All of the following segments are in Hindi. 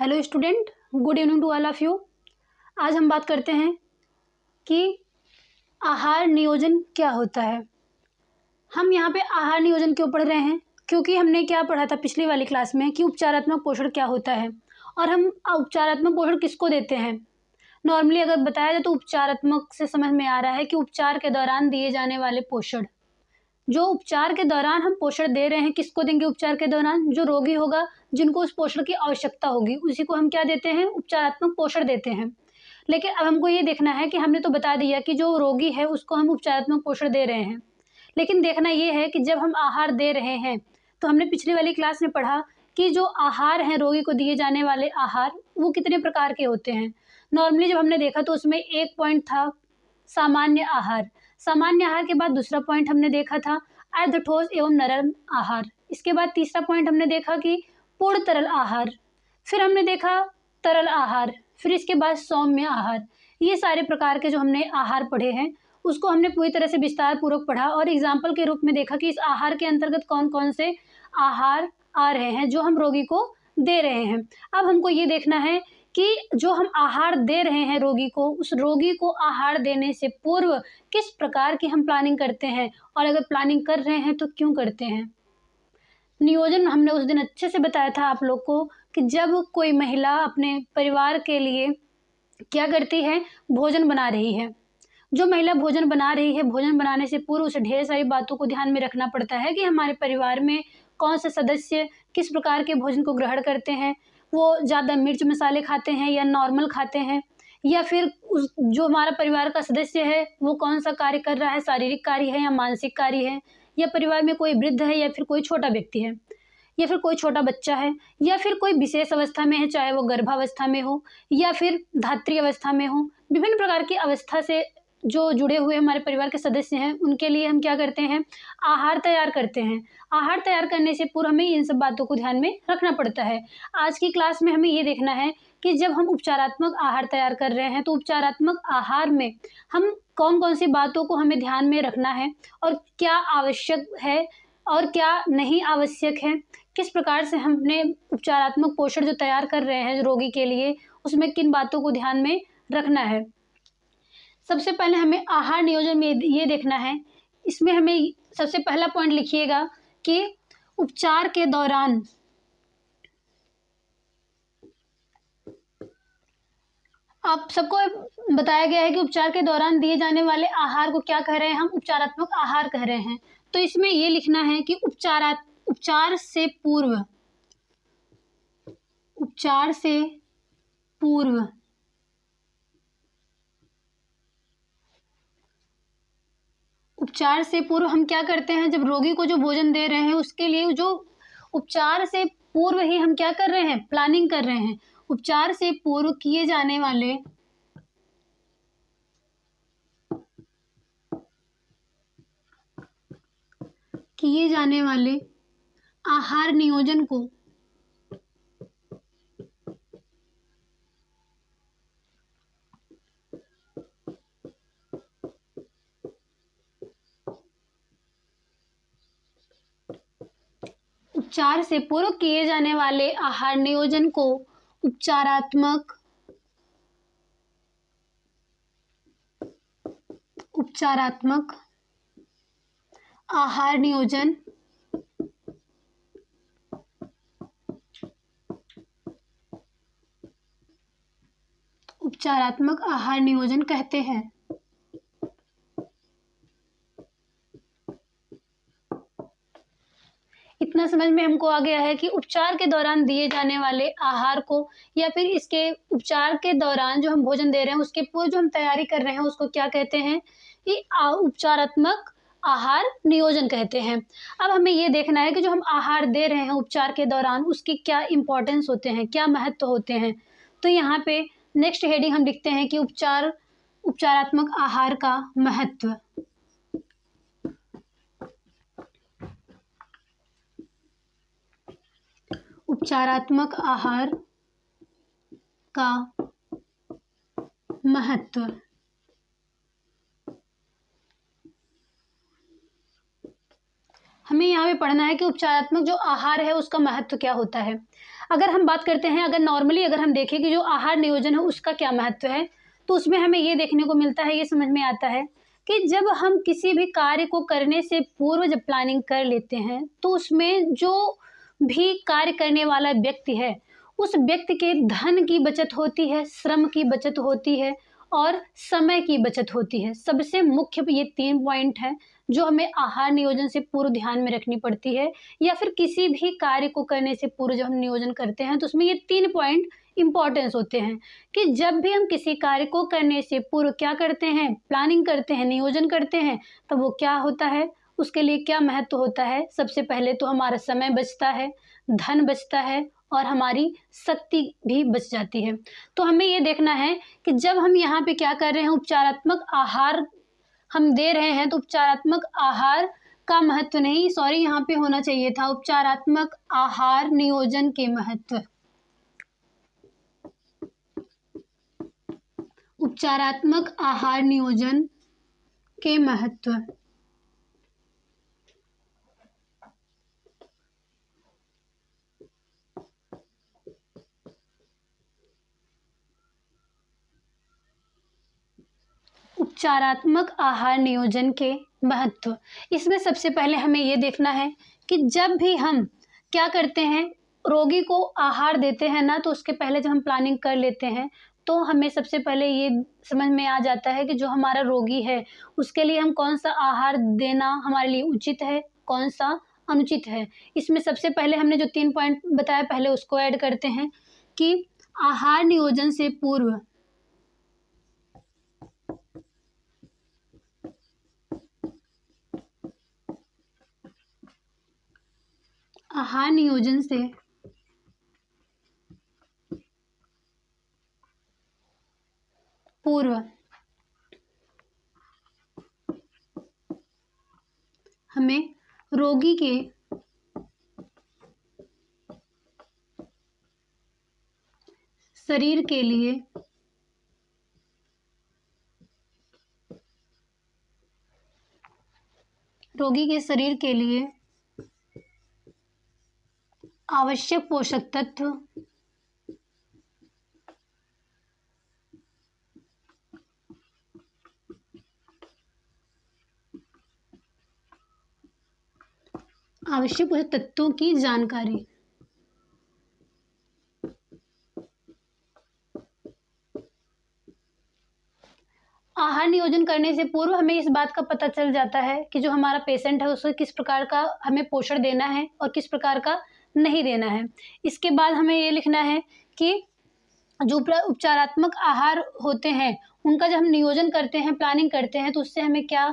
Hello student, good evening to all of you. आज हम बात करते हैं कि आहार नियोजन क्या होता है। हम यहाँ पे आहार नियोजन क्यों पढ़ रहे हैं, क्योंकि हमने क्या पढ़ा था पिछली वाली क्लास में कि उपचारात्मक पोषण क्या होता है और हम उपचारात्मक पोषण किसको देते हैं। नॉर्मली अगर बताया जाए तो उपचारात्मक से समझ में आ रहा है कि उपचार के दौरान दिए जाने वाले पोषण, जो उपचार के दौरान हम पोषण दे रहे हैं किसको देंगे। उपचार के दौरान जो रोगी होगा, जिनको उस पोषण की आवश्यकता होगी, उसी को हम क्या देते हैं, उपचारात्मक पोषण देते हैं। लेकिन अब हमको ये देखना है कि हमने तो बता दिया कि जो रोगी है उसको हम उपचारात्मक पोषण दे रहे हैं, लेकिन देखना ये है कि जब हम आहार दे रहे हैं तो हमने पिछली वाली क्लास में पढ़ा कि जो आहार हैं, रोगी को दिए जाने वाले आहार, वो कितने प्रकार के होते हैं। नॉर्मली जब हमने देखा तो उसमें एक पॉइंट था सामान्य आहार। सामान्य आहार के बाद दूसरा पॉइंट हमने देखा था अर्ध ठोस एवं नरम आहार। इसके बाद तीसरा पॉइंट हमने देखा कि पूर्ण तरल आहार। फिर हमने देखा तरल आहार। फिर इसके बाद सौम्य आहार। ये सारे प्रकार के जो हमने आहार पढ़े हैं उसको हमने पूरी तरह से विस्तार पूर्वक पढ़ा और एग्जाम्पल के रूप में देखा कि इस आहार के अंतर्गत कौन कौन से आहार आ रहे हैं जो हम रोगी को दे रहे हैं। अब हमको ये देखना है कि जो हम आहार दे रहे हैं रोगी को, उस रोगी को आहार देने से पूर्व किस प्रकार की हम प्लानिंग करते हैं, और अगर प्लानिंग कर रहे हैं तो क्यों करते हैं। नियोजन हमने उस दिन अच्छे से बताया था आप लोग को कि जब कोई महिला अपने परिवार के लिए क्या करती है, भोजन बना रही है। जो महिला भोजन बना रही है, भोजन बनाने से पूर्व उसे ढेर सारी बातों को ध्यान में रखना पड़ता है कि हमारे परिवार में कौन से सदस्य किस प्रकार के भोजन को ग्रहण करते हैं, वो ज़्यादा मिर्च मसाले खाते हैं या नॉर्मल खाते हैं, या फिर उस जो हमारा परिवार का सदस्य है वो कौन सा कार्य कर रहा है, शारीरिक कार्य है या मानसिक कार्य है, या परिवार में कोई वृद्ध है या फिर कोई छोटा व्यक्ति है, या फिर कोई छोटा बच्चा है, या फिर कोई विशेष अवस्था में है, चाहे वो गर्भावस्था में हो या फिर धात्री अवस्था में हो। विभिन्न प्रकार की अवस्था से जो जुड़े हुए हमारे परिवार के सदस्य हैं उनके लिए हम क्या करते हैं, आहार तैयार करते हैं। आहार तैयार करने से पूर्व हमें इन सब बातों को ध्यान में रखना पड़ता है। आज की क्लास में हमें ये देखना है कि जब हम उपचारात्मक आहार तैयार कर रहे हैं तो उपचारात्मक आहार में हम कौन कौन सी बातों को हमें ध्यान में रखना है और क्या आवश्यक है और क्या नहीं आवश्यक है, किस प्रकार से हमने उपचारात्मक पोषण जो तैयार कर रहे हैं रोगी के लिए उसमें किन बातों को ध्यान में रखना है। सबसे पहले हमें आहार नियोजन में ये देखना है, इसमें हमें सबसे पहला पॉइंट लिखिएगा कि उपचार के दौरान आप सबको बताया गया है कि उपचार के दौरान दिए जाने वाले आहार को क्या कह रहे हैं, हम उपचारात्मक आहार कह रहे हैं। तो इसमें ये लिखना है कि उपचार से पूर्व, उपचार से पूर्व उपचार से पूर्व हम क्या करते हैं, जब रोगी को जो भोजन दे रहे हैं उसके लिए जो उपचार से पूर्व ही हम क्या कर रहे हैं, प्लानिंग कर रहे हैं। उपचार से पूर्व किए जाने वाले आहार नियोजन को उपचार से पूर्व किए जाने वाले आहार नियोजन को उपचारात्मक आहार नियोजन कहते हैं। इतना समझ में हमको आ गया है कि उपचार के दौरान दिए जाने वाले आहार को या फिर इसके उपचार के दौरान जो हम भोजन दे रहे हैं उसके पूर्व जो हम तैयारी कर रहे हैं उसको क्या कहते हैं, कि उपचारात्मक आहार नियोजन कहते हैं। अब हमें ये देखना है कि जो हम आहार दे रहे हैं उपचार के दौरान उसके क्या इंपॉर्टेंस होते हैं, क्या महत्व होते हैं। तो यहाँ पे नेक्स्ट हेडिंग हम लिखते हैं कि उपचारात्मक आहार का महत्व। उपचारात्मक आहार का महत्व। हमें हमें यहाँ पे पढ़ना है कि उपचारात्मक जो आहार है उसका महत्व क्या होता है। अगर हम बात करते हैं, अगर नॉर्मली अगर हम देखें कि जो आहार नियोजन है उसका क्या महत्व है, तो उसमें हमें ये देखने को मिलता है, ये समझ में आता है कि जब हम किसी भी कार्य को करने से पूर्व जब प्लानिंग कर लेते हैं, तो उसमें जो भी कार्य करने वाला व्यक्ति है, उस व्यक्ति के धन की बचत होती है, श्रम की बचत होती है और समय की बचत होती है। सबसे मुख्य ये 3 पॉइंट हैं जो हमें आहार नियोजन से पूर्व ध्यान में रखनी पड़ती है, या फिर किसी भी कार्य को करने से पूर्व जब हम नियोजन करते हैं तो उसमें ये 3 पॉइंट इम्पोर्टेंस होते हैं कि जब भी हम किसी कार्य को करने से पूर्व क्या करते हैं, प्लानिंग करते हैं, नियोजन करते हैं, तो वो क्या होता है, उसके लिए क्या महत्व होता है। सबसे पहले तो हमारा समय बचता है, धन बचता है और हमारी शक्ति भी बच जाती है। तो हमें ये देखना है कि जब हम यहाँ पे क्या कर रहे हैं, उपचारात्मक आहार हम दे रहे हैं, तो उपचारात्मक आहार का महत्व नहीं, सॉरी यहाँ पे होना चाहिए था उपचारात्मक आहार नियोजन के महत्व। उपचारात्मक आहार नियोजन के महत्व। उपचारात्मक आहार नियोजन के महत्व। इसमें सबसे पहले हमें ये देखना है कि जब भी हम क्या करते हैं, रोगी को आहार देते हैं ना, तो उसके पहले जब हम प्लानिंग कर लेते हैं तो हमें सबसे पहले ये समझ में आ जाता है कि जो हमारा रोगी है उसके लिए हम कौन सा आहार देना हमारे लिए उचित है, कौन सा अनुचित है। इसमें सबसे पहले हमने जो 3 पॉइंट बताया पहले उसको ऐड करते हैं कि आहार नियोजन से पूर्व आहार नियोजन से पूर्व हमें रोगी के शरीर के लिए आवश्यक पोषक तत्व आवश्यक पोषक तत्वों की जानकारी। आहार नियोजन करने से पूर्व हमें इस बात का पता चल जाता है कि जो हमारा पेशेंट है उसे किस प्रकार का हमें पोषण देना है और किस प्रकार का नहीं देना है। इसके बाद हमें ये लिखना है कि जो उपचारात्मक आहार होते हैं उनका जब हम नियोजन करते हैं, प्लानिंग करते हैं, तो उससे हमें क्या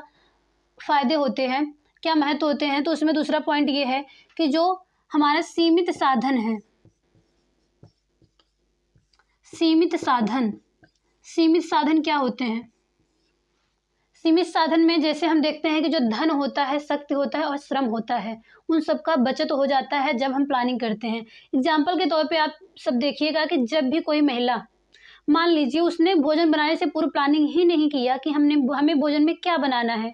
फ़ायदे होते हैं, क्या महत्व होते हैं। तो उसमें दूसरा पॉइंट ये है कि जो हमारा सीमित साधन है, सीमित साधन क्या होते हैं। सीमित साधन में जैसे हम देखते हैं कि जो धन होता है, शक्ति होता है और श्रम होता है, उन सब का बचत हो जाता है जब हम प्लानिंग करते हैं। एग्जाम्पल के तौर पे आप सब देखिएगा कि जब भी कोई महिला, मान लीजिए उसने भोजन बनाने से पूर्व प्लानिंग ही नहीं किया कि हमें भोजन में क्या बनाना है,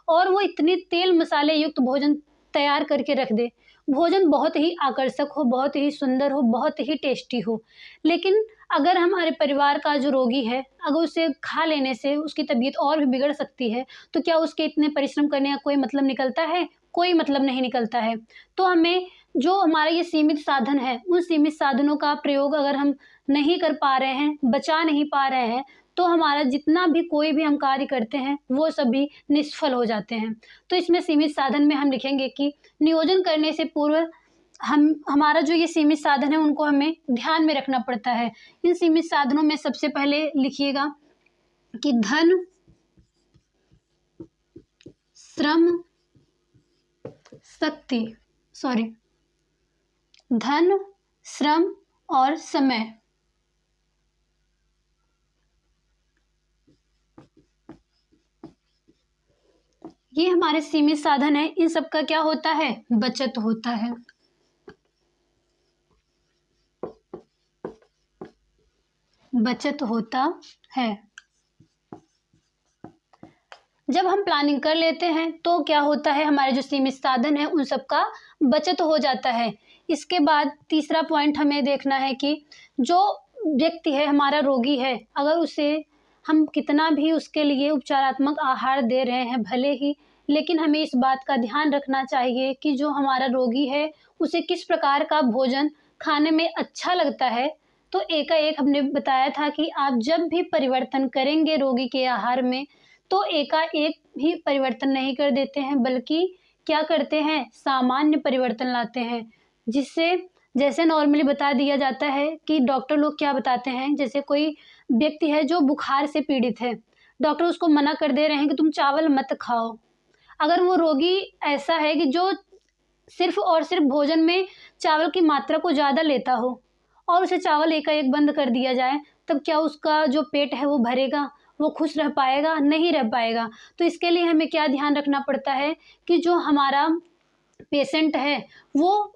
और वो इतने तेल मसाले युक्त भोजन तैयार करके रख दे, भोजन बहुत ही आकर्षक हो, बहुत ही सुंदर हो, बहुत ही टेस्टी हो, लेकिन अगर हमारे परिवार का जो रोगी है, अगर उसे खा लेने से उसकी तबीयत और भी बिगड़ सकती है, तो क्या उसके इतने परिश्रम करने का कोई मतलब निकलता है? कोई मतलब नहीं निकलता है। तो हमें जो हमारा ये सीमित साधन है, उन सीमित साधनों का प्रयोग अगर हम नहीं कर पा रहे हैं, बचा नहीं पा रहे हैं, तो हमारा जितना भी कोई भी हम कार्य करते हैं वो सभी निष्फल हो जाते हैं। तो इसमें सीमित साधन में हम लिखेंगे कि नियोजन करने से पूर्व हमारा जो ये सीमित साधन है उनको हमें ध्यान में रखना पड़ता है। इन सीमित साधनों में सबसे पहले लिखिएगा कि धन, श्रम, धन, श्रम और समय। ये हमारे सीमित साधन है, इन सब का क्या होता है, बचत होता है। बचत होता है। जब हम प्लानिंग कर लेते हैं तो क्या होता है, हमारे जो सीमित साधन हैं उन सब का बचत हो जाता है। इसके बाद तीसरा पॉइंट हमें देखना है कि जो व्यक्ति है, हमारा रोगी है, अगर उसे हम कितना भी उसके लिए उपचारात्मक आहार दे रहे हैं भले ही, लेकिन हमें इस बात का ध्यान रखना चाहिए कि जो हमारा रोगी है उसे किस प्रकार का भोजन खाने में अच्छा लगता है। तो एकाएक हमने बताया था कि आप जब भी परिवर्तन करेंगे रोगी के आहार में, तो एकाएक भी परिवर्तन नहीं कर देते हैं, बल्कि क्या करते हैं, सामान्य परिवर्तन लाते हैं। जिससे जैसे नॉर्मली बता दिया जाता है कि डॉक्टर लोग क्या बताते हैं, जैसे कोई व्यक्ति है जो बुखार से पीड़ित है, डॉक्टर उसको मना कर दे रहे हैं कि तुम चावल मत खाओ। अगर वो रोगी ऐसा है कि जो सिर्फ़ और सिर्फ़ भोजन में चावल की मात्रा को ज़्यादा लेता हो और उसे चावल एकाएक बंद कर दिया जाए, तब क्या उसका जो पेट है वो भरेगा? वो खुश रह पाएगा? नहीं रह पाएगा। तो इसके लिए हमें क्या ध्यान रखना पड़ता है कि जो हमारा पेशेंट है वो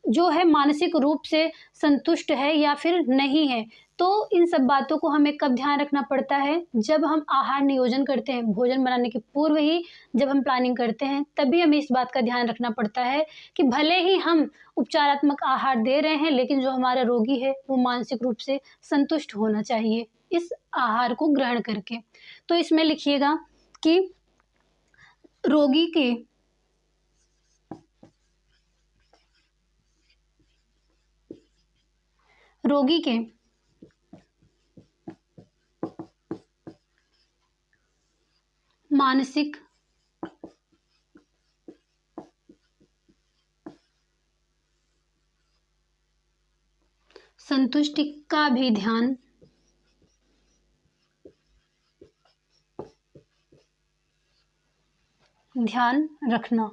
जो है मानसिक रूप से संतुष्ट है या फिर नहीं है। तो इन सब बातों को हमें कब ध्यान रखना पड़ता है, जब हम आहार नियोजन करते हैं, भोजन बनाने के पूर्व ही जब हम प्लानिंग करते हैं, तभी हमें इस बात का ध्यान रखना पड़ता है कि भले ही हम उपचारात्मक आहार दे रहे हैं, लेकिन जो हमारा रोगी है वो मानसिक रूप से संतुष्ट होना चाहिए इस आहार को ग्रहण करके। तो इसमें लिखिएगा कि रोगी के रोगी के मानसिक संतुष्टि का भी ध्यान रखना।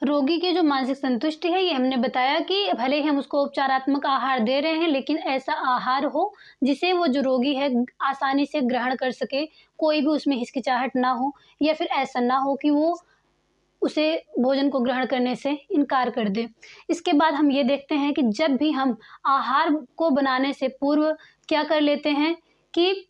रोगी की जो मानसिक संतुष्टि है, ये हमने बताया कि भले ही हम उसको उपचारात्मक आहार दे रहे हैं, लेकिन ऐसा आहार हो जिसे वो जो रोगी है आसानी से ग्रहण कर सके, कोई भी उसमें हिचकिचाहट ना हो, या फिर ऐसा ना हो कि वो उसे भोजन को ग्रहण करने से इनकार कर दे। इसके बाद हम ये देखते हैं कि जब भी हम आहार को बनाने से पूर्व क्या कर लेते हैं कि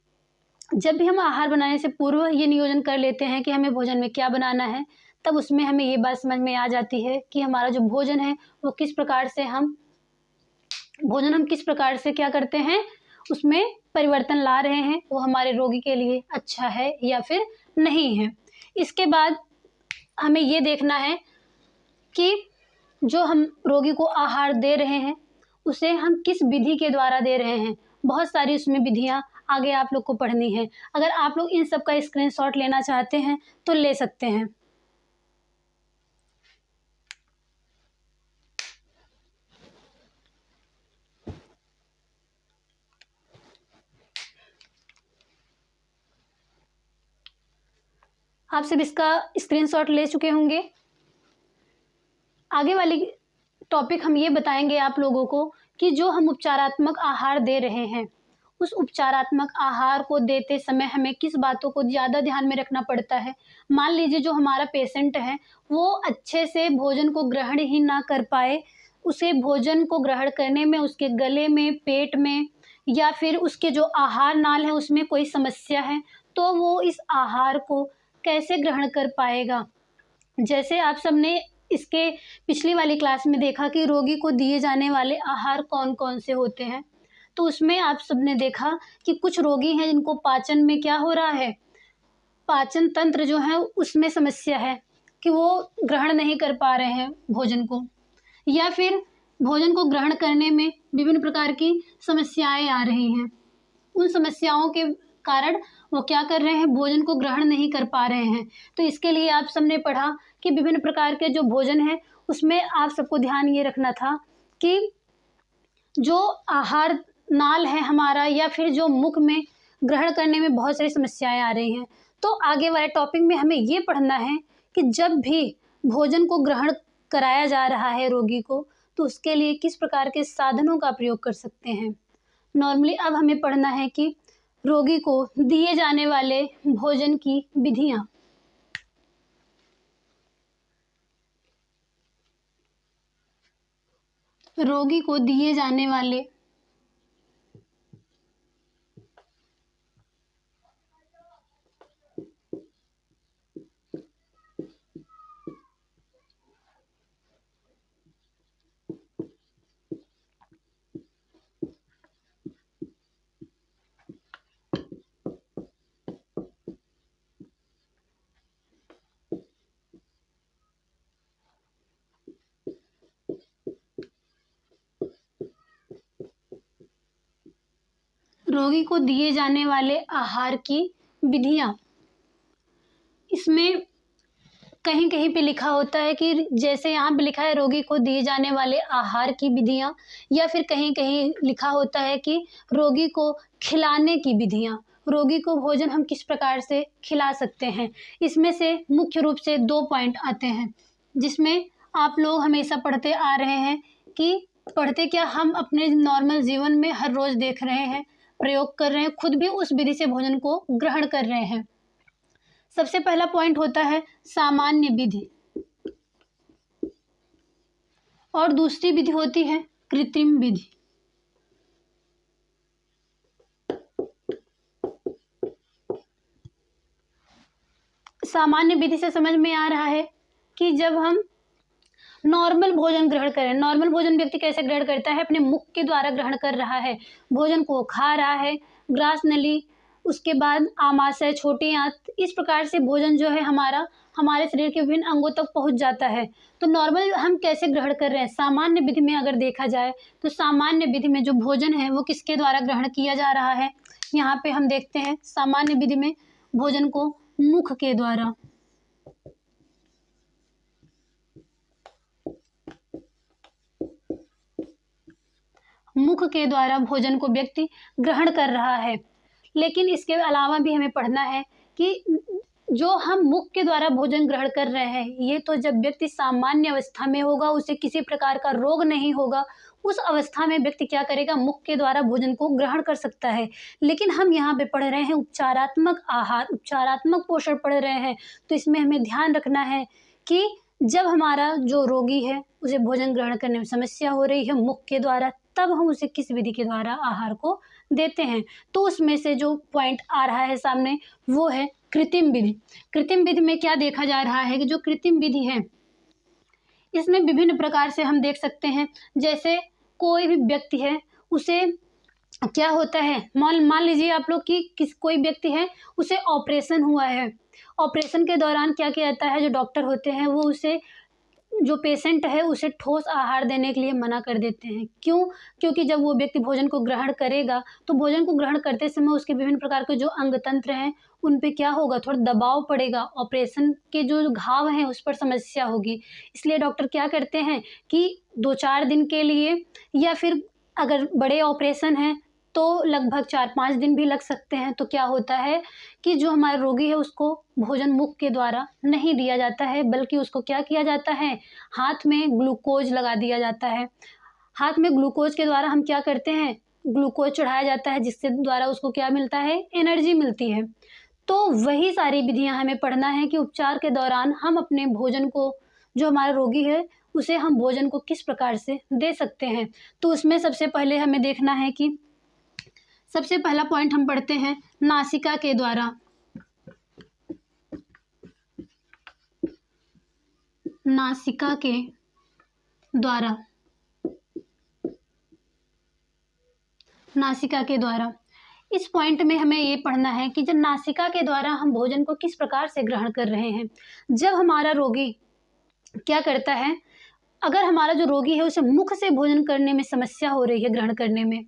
जब भी हम आहार बनाने से पूर्व ये नियोजन कर लेते हैं कि हमें भोजन में क्या बनाना है, तब उसमें हमें ये बात समझ में आ जाती है कि हमारा जो भोजन है वो किस प्रकार से क्या करते हैं, उसमें परिवर्तन ला रहे हैं, वो हमारे रोगी के लिए अच्छा है या फिर नहीं है। इसके बाद हमें ये देखना है कि जो हम रोगी को आहार दे रहे हैं, उसे हम किस विधि के द्वारा दे रहे हैं। बहुत सारी उसमें विधियाँ आगे आप लोग को पढ़नी है। अगर आप लोग इन सब का स्क्रीनशॉट लेना चाहते हैं तो ले सकते हैं। आप सब इसका स्क्रीनशॉट ले चुके होंगे। आगे वाली टॉपिक हम ये बताएंगे आप लोगों को कि जो हम उपचारात्मक आहार दे रहे हैं, उस उपचारात्मक आहार को देते समय हमें किस बातों को ज़्यादा ध्यान में रखना पड़ता है। मान लीजिए जो हमारा पेशेंट है वो अच्छे से भोजन को ग्रहण ही ना कर पाए, उसे भोजन को ग्रहण करने में उसके गले में, पेट में या फिर उसके जो आहार नाल है उसमें कोई समस्या है, तो वो इस आहार को कैसे ग्रहण कर पाएगा। जैसे आप सबने इसके पिछली वाली क्लास में देखा कि रोगी को दिए जाने वाले आहार कौन-कौन से होते हैं। तो उसमें आप सबने देखा कि कुछ रोगी हैं जिनको पाचन में क्या हो रहा है, पाचन तंत्र जो है उसमें समस्या है कि वो ग्रहण नहीं कर पा रहे हैं भोजन को, या फिर भोजन को ग्रहण करने में विभिन्न प्रकार की समस्याएँ आ रही हैं। उन समस्याओं के कारण वो क्या कर रहे हैं, भोजन को ग्रहण नहीं कर पा रहे हैं। तो इसके लिए आप सबने पढ़ा कि विभिन्न प्रकार के जो भोजन है उसमें आप सबको ध्यान ये रखना था कि जो आहार नाल है हमारा या फिर जो मुख में ग्रहण करने में बहुत सारी समस्याएं आ रही हैं। तो आगे वाले टॉपिक में हमें ये पढ़ना है कि जब भी भोजन को ग्रहण कराया जा रहा है रोगी को, तो उसके लिए किस प्रकार के साधनों का प्रयोग कर सकते हैं। नॉर्मली अब हमें पढ़ना है कि रोगी को दिए जाने वाले भोजन की विधियाँ। रोगी को दिए जाने वाले रोगी को दिए जाने वाले आहार की विधियाँ। इसमें कहीं कहीं पे लिखा होता है कि जैसे यहाँ पे लिखा है रोगी को दिए जाने वाले आहार की विधियाँ, या फिर कहीं कहीं लिखा होता है कि रोगी को खिलाने की विधियाँ। रोगी को भोजन हम किस प्रकार से खिला सकते हैं। इसमें से मुख्य रूप से 2 पॉइंट आते हैं, जिसमें आप लोग हमेशा पढ़ते आ रहे हैं कि पढ़ते क्या, हम अपने नॉर्मल जीवन में हर रोज़ देख रहे हैं, प्रयोग कर रहे हैं, खुद भी उस विधि से भोजन को ग्रहण कर रहे हैं। सबसे पहला पॉइंट होता है सामान्य विधि, और दूसरी विधि होती है कृत्रिम विधि। सामान्य विधि से समझ में आ रहा है कि जब हम नॉर्मल भोजन ग्रहण करें, नॉर्मल भोजन व्यक्ति कैसे ग्रहण करता है, अपने मुख के द्वारा ग्रहण कर रहा है, भोजन को खा रहा है, ग्रास नली, उसके बाद आमाशय, छोटी आंत, इस प्रकार से भोजन जो है हमारे शरीर के विभिन्न अंगों तक पहुंच जाता है। तो नॉर्मल हम कैसे ग्रहण कर रहे हैं। सामान्य विधि में अगर देखा जाए तो सामान्य विधि में जो भोजन है वो किसके द्वारा ग्रहण किया जा रहा है। यहाँ पे हम देखते हैं सामान्य विधि में भोजन को मुख के द्वारा, मुख के द्वारा भोजन को व्यक्ति ग्रहण कर रहा है। लेकिन इसके अलावा भी हमें पढ़ना है कि जो हम मुख के द्वारा भोजन ग्रहण कर रहे हैं, ये तो जब व्यक्ति सामान्य अवस्था में होगा, उसे किसी प्रकार का रोग नहीं होगा, उस अवस्था में व्यक्ति क्या करेगा, मुख के द्वारा भोजन को ग्रहण कर सकता है। लेकिन हम यहाँ पे पढ़ रहे हैं उपचारात्मक आहार, उपचारात्मक पोषण पढ़ रहे हैं, तो इसमें हमें ध्यान रखना है कि जब हमारा जो रोगी है उसे भोजन ग्रहण करने में समस्या हो रही है मुख के द्वारा, तब हम उसे किस विधि के द्वारा आहार को देते हैं। तो उसमें से जो पॉइंट आ रहा है सामने वो है कृत्रिम विधि। कृत्रिम विधि में क्या देखा जा रहा है कि जो कृत्रिम विधि है इसमें विभिन्न प्रकार से हम देख सकते हैं। जैसे कोई भी व्यक्ति है, उसे क्या होता है, मान लीजिए आप लोग कि कोई व्यक्ति है, उसे ऑपरेशन हुआ है। ऑपरेशन के दौरान क्या किया जाता है, जो डॉक्टर होते हैं वो उसे, जो पेशेंट है उसे ठोस आहार देने के लिए मना कर देते हैं। क्यों? क्योंकि जब वो व्यक्ति भोजन को ग्रहण करेगा तो भोजन को ग्रहण करते समय उसके विभिन्न प्रकार के जो अंग तंत्र हैं उन पे क्या होगा, थोड़ा दबाव पड़ेगा, ऑपरेशन के जो घाव हैं उस पर समस्या होगी। इसलिए डॉक्टर क्या करते हैं कि 2-4 दिन के लिए, या फिर अगर बड़े ऑपरेशन हैं तो लगभग 4-5 दिन भी लग सकते हैं, तो क्या होता है कि जो हमारा रोगी है उसको भोजन मुख के द्वारा नहीं दिया जाता है, बल्कि उसको क्या किया जाता है, हाथ में ग्लूकोज लगा दिया जाता है। हाथ में ग्लूकोज के द्वारा हम क्या करते हैं, ग्लूकोज चढ़ाया जाता है, जिससे द्वारा उसको क्या मिलता है, एनर्जी मिलती है। तो वही सारी विधियां हमें पढ़ना है कि उपचार के दौरान हम अपने भोजन को, जो हमारा रोगी है उसे हम भोजन को किस प्रकार से दे सकते हैं। तो उसमें सबसे पहले हमें देखना है कि सबसे पहला पॉइंट हम पढ़ते हैं नासिका के द्वारा। नासिका के द्वारा, नासिका के द्वारा, इस पॉइंट में हमें ये पढ़ना है कि जब नासिका के द्वारा हम भोजन को किस प्रकार से ग्रहण कर रहे हैं। जब हमारा रोगी क्या करता है, अगर हमारा जो रोगी है उसे मुख से भोजन करने में समस्या हो रही है, ग्रहण करने में,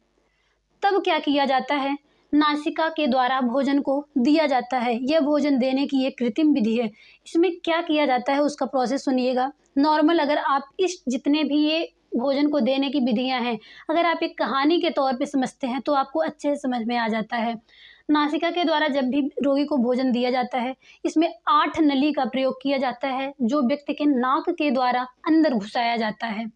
तब क्या किया जाता है, नासिका के द्वारा भोजन को दिया जाता है। यह भोजन देने की एक कृत्रिम विधि है। इसमें क्या किया जाता है उसका प्रोसेस सुनिएगा। नॉर्मल अगर आप इस जितने भी ये भोजन को देने की विधियां हैं, अगर आप एक कहानी के तौर पे समझते हैं तो आपको अच्छे से समझ में आ जाता है। नासिका के द्वारा जब भी रोगी को भोजन दिया जाता है, इसमें 8 नली का प्रयोग किया जाता है, जो व्यक्ति के नाक के द्वारा अंदर घुसाया जाता है।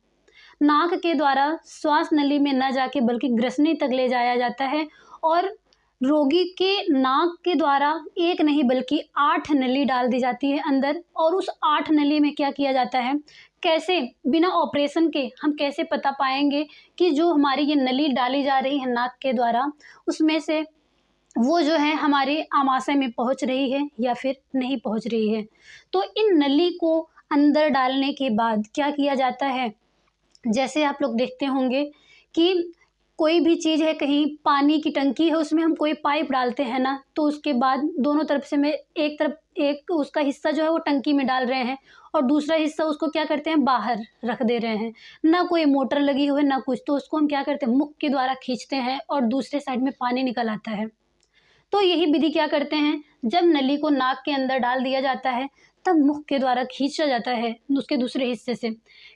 नाक के द्वारा श्वास नली में न जाके बल्कि ग्रसनी तक ले जाया जाता है, और रोगी के नाक के द्वारा एक नहीं बल्कि 8 नली डाल दी जाती है अंदर। और उस 8 नली में क्या किया जाता है, कैसे बिना ऑपरेशन के हम कैसे पता पाएंगे कि जो हमारी ये नली डाली जा रही है नाक के द्वारा, उसमें से वो जो है हमारे आमाशय में पहुंच रही है या फिर नहीं पहुंच रही है। तो इन नली को अंदर डालने के बाद क्या किया जाता है, जैसे आप लोग देखते होंगे कि कोई भी चीज़ है, कहीं पानी की टंकी है, उसमें हम कोई पाइप डालते हैं ना, तो उसके बाद दोनों तरफ से में एक तरफ एक उसका हिस्सा जो है वो टंकी में डाल रहे हैं और दूसरा हिस्सा उसको क्या करते हैं, बाहर रख दे रहे हैं। ना कोई मोटर लगी हुई है ना कुछ, तो उसको हम क्या करते हैं, मुख के द्वारा खींचते हैं और दूसरे साइड में पानी निकल आता है। तो यही विधि क्या करते हैं, जब नली को नाक के अंदर डाल दिया जाता है तब मुख के द्वारा खींचा जाता है, उसके दूसरे हिस्से से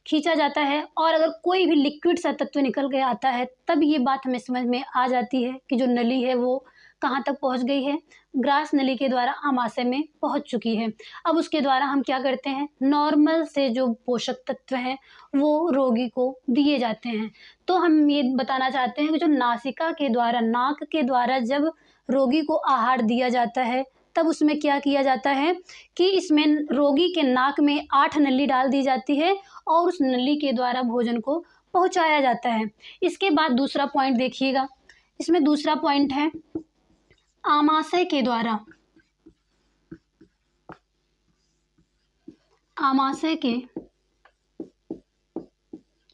खींचा जाता है, और अगर कोई भी लिक्विड सा तत्व निकल के आता है तब ये बात हमें समझ में आ जाती है कि जो नली है वो कहाँ तक पहुँच गई है, ग्रास नली के द्वारा आमाशय में पहुँच चुकी है। अब उसके द्वारा हम क्या करते हैं, नॉर्मल से जो पोषक तत्व हैं वो रोगी को दिए जाते हैं। तो हम ये बताना चाहते हैं कि जो नासिका के द्वारा, नाक के द्वारा जब रोगी को आहार दिया जाता है तब उसमें क्या किया जाता है कि इसमें रोगी के नाक में 8 नली डाल दी जाती है और उस नली के द्वारा भोजन को पहुंचाया जाता है। इसके बाद दूसरा पॉइंट देखिएगा, इसमें दूसरा पॉइंट है आमाशय के द्वारा। आमाशय के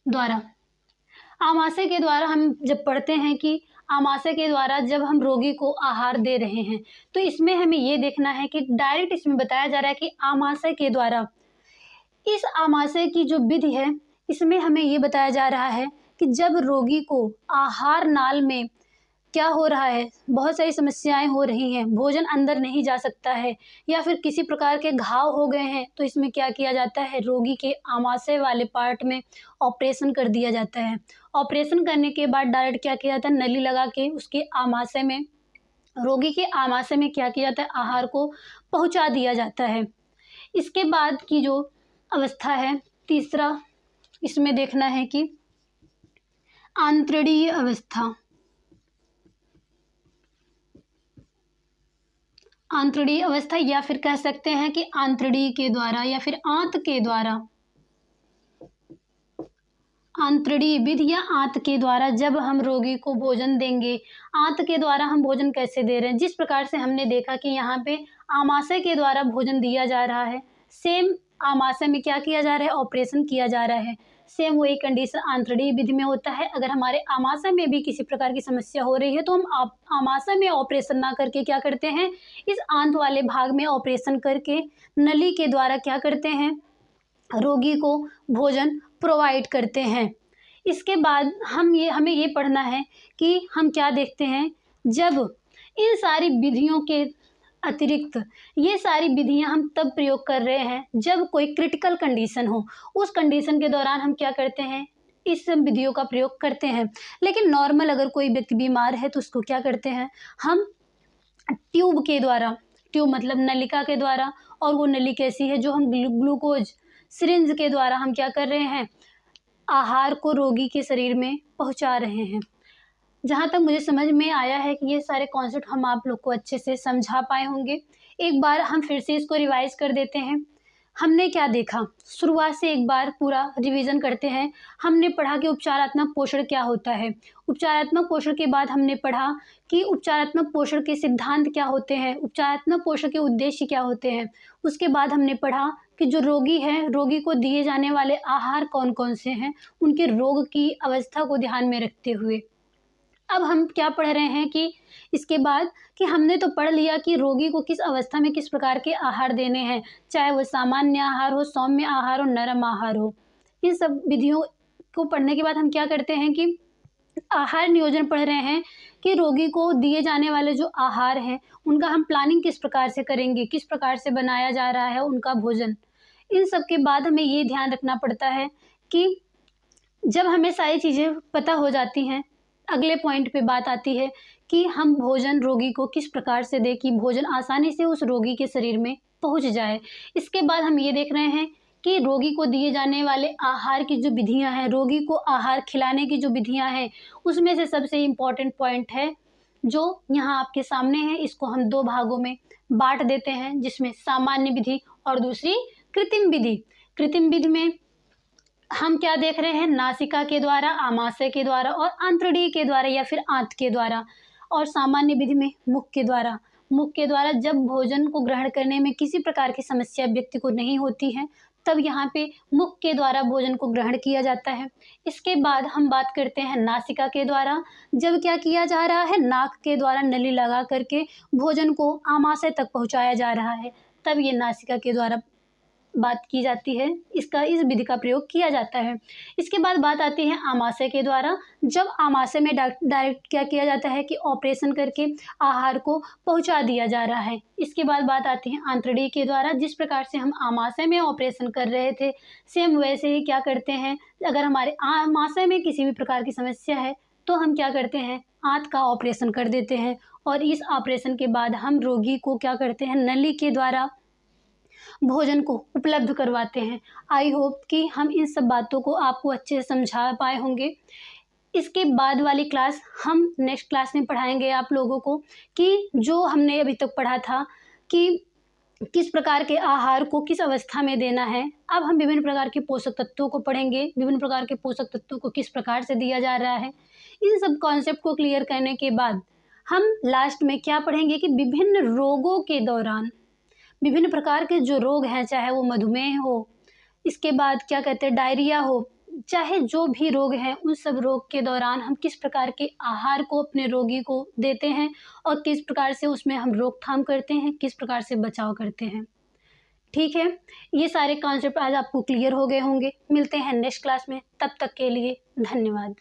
द्वारा, आमाशय के द्वारा हम जब पढ़ते हैं कि आमाशय के द्वारा जब हम रोगी को आहार दे रहे हैं तो इसमें हमें ये देखना है कि डायरेक्ट इसमें बताया जा रहा है कि आमाशय के द्वारा, इस आमाशय की जो विधि है इसमें हमें ये बताया जा रहा है कि जब रोगी को आहार नाल में क्या हो रहा है, बहुत सारी समस्याएं हो रही हैं, भोजन अंदर नहीं जा सकता है या फिर किसी प्रकार के घाव हो गए हैं, तो इसमें क्या किया जाता है, रोगी के आमाशय वाले पार्ट में ऑपरेशन कर दिया जाता है। ऑपरेशन करने के बाद डायरेक्ट क्या किया जाता है, नली लगा के उसके आमाशय में, रोगी के आमाशय में क्या किया जाता है, आहार को पहुंचा दिया जाता है। इसके बाद की जो अवस्था है, तीसरा इसमें देखना है कि आंतरणीय अवस्था। आंतरणीय अवस्था या फिर कह सकते हैं कि आंतरणीय के द्वारा या फिर आंत के द्वारा, आंतरणीय विधि या आंत के द्वारा जब हम रोगी को भोजन देंगे। आंत के द्वारा हम भोजन कैसे दे रहे हैं, जिस प्रकार से हमने देखा कि यहाँ पे आमाशय के द्वारा भोजन दिया जा रहा है, सेम आमाशय में क्या किया जा रहा है, ऑपरेशन किया जा रहा है। सेम वही कंडीशन आंतरणीय विधि में होता है। अगर हमारे आमाशय में भी किसी प्रकार की समस्या हो रही है तो हम आमाशय में ऑपरेशन ना करके क्या करते हैं, इस आंत वाले भाग में ऑपरेशन करके नली के द्वारा क्या करते हैं, रोगी को भोजन प्रोवाइड करते हैं। इसके बाद हमें ये पढ़ना है कि हम क्या देखते हैं, जब इन सारी विधियों के अतिरिक्त ये सारी विधियां हम तब प्रयोग कर रहे हैं जब कोई क्रिटिकल कंडीशन हो, उस कंडीशन के दौरान हम क्या करते हैं, इस विधियों का प्रयोग करते हैं। लेकिन नॉर्मल अगर कोई व्यक्ति बीमार है तो उसको क्या करते हैं, हम ट्यूब के द्वारा, ट्यूब मतलब नलिका के द्वारा, और वो नली कैसी है, जो हम ग्लूकोज सिरिंज के द्वारा हम क्या कर रहे हैं, आहार को रोगी के शरीर में पहुंचा रहे हैं। जहाँ तक मुझे समझ में आया है कि ये सारे कॉन्सेप्ट हम आप लोग को अच्छे से समझा पाए होंगे। एक बार हम फिर से इसको रिवाइज कर देते हैं। हमने क्या देखा, शुरुआत से एक बार पूरा रिवीजन करते हैं। हमने पढ़ा कि उपचारात्मक पोषण क्या होता है। उपचारात्मक पोषण के बाद हमने पढ़ा कि उपचारात्मक पोषण के सिद्धांत क्या होते हैं, उपचारात्मक पोषण के उद्देश्य क्या होते हैं। उसके बाद हमने पढ़ा कि जो रोगी है, रोगी को दिए जाने वाले आहार कौन कौन से हैं, उनके रोग की अवस्था को ध्यान में रखते हुए। अब हम क्या पढ़ रहे हैं कि इसके बाद कि हमने तो पढ़ लिया कि रोगी को किस अवस्था में किस प्रकार के आहार देने हैं, चाहे वो सामान्य आहार हो, सौम्य आहार हो, नरम आहार हो। इन सब विधियों को पढ़ने के बाद हम क्या करते हैं कि आहार नियोजन पढ़ रहे हैं कि रोगी को दिए जाने वाले जो आहार हैं उनका हम प्लानिंग किस प्रकार से करेंगे, किस प्रकार से बनाया जा रहा है उनका भोजन। इन सब के बाद हमें ये ध्यान रखना पड़ता है कि जब हमें सारी चीज़ें पता हो जाती हैं, अगले पॉइंट पे बात आती है कि हम भोजन रोगी को किस प्रकार से दें कि भोजन आसानी से उस रोगी के शरीर में पहुंच जाए। इसके बाद हम ये देख रहे हैं कि रोगी को दिए जाने वाले आहार की जो विधियां हैं, रोगी को आहार खिलाने की जो विधियां हैं, उसमें से सबसे इम्पॉर्टेंट पॉइंट है जो यहाँ आपके सामने है। इसको हम 2 भागों में बांट देते हैं, जिसमें सामान्य विधि और दूसरी कृत्रिम विधि। कृत्रिम विधि में हम क्या देख रहे हैं, नासिका के द्वारा, आमाशय के द्वारा और आंतरणीय के द्वारा या फिर आंत के द्वारा। और सामान्य विधि में मुख के द्वारा। मुख के द्वारा जब भोजन को ग्रहण करने में किसी प्रकार की समस्या व्यक्ति को नहीं होती है तब यहाँ पे मुख के द्वारा भोजन को ग्रहण किया जाता है। इसके बाद हम बात करते हैं नासिका के द्वारा, जब क्या किया जा रहा है, नाक के द्वारा नली लगा करके भोजन को आमाशय तक पहुँचाया जा रहा है। तब ये नासिका के द्वारा बात की जाती है, इस विधि का प्रयोग किया जाता है। इसके बाद बात आती है आमाशय के द्वारा। जब आमाशय में डायरेक्ट क्या किया जाता है कि ऑपरेशन करके आहार को पहुंचा दिया जा रहा है। इसके बाद बात आती है आंतड़ी के द्वारा। जिस प्रकार से हम आमाशय में ऑपरेशन कर रहे थे, सेम वैसे ही क्या करते हैं, अगर हमारे आमाशय में किसी भी प्रकार की समस्या है तो हम क्या करते हैं, आंत का ऑपरेशन कर देते हैं। और इस ऑपरेशन के बाद हम रोगी को क्या करते हैं, नली के द्वारा भोजन को उपलब्ध करवाते हैं। आई होप कि हम इन सब बातों को आपको अच्छे से समझा पाए होंगे। इसके बाद वाली क्लास हम नेक्स्ट क्लास में पढ़ाएंगे आप लोगों को कि जो हमने अभी तक पढ़ा था कि किस प्रकार के आहार को किस अवस्था में देना है। अब हम विभिन्न प्रकार के पोषक तत्वों को पढ़ेंगे, विभिन्न प्रकार के पोषक तत्वों को किस प्रकार से दिया जा रहा है। इन सब कॉन्सेप्ट को क्लियर करने के बाद हम लास्ट में क्या पढ़ेंगे कि विभिन्न रोगों के दौरान, विभिन्न प्रकार के जो रोग हैं, चाहे वो मधुमेह हो, इसके बाद क्या कहते हैं डायरिया हो, चाहे जो भी रोग हैं, उन सब रोग के दौरान हम किस प्रकार के आहार को अपने रोगी को देते हैं और किस प्रकार से उसमें हम रोकथाम करते हैं, किस प्रकार से बचाव करते हैं। ठीक है, ये सारे कॉन्सेप्ट आज आपको क्लियर हो गए होंगे। मिलते हैं नेक्स्ट क्लास में, तब तक के लिए धन्यवाद।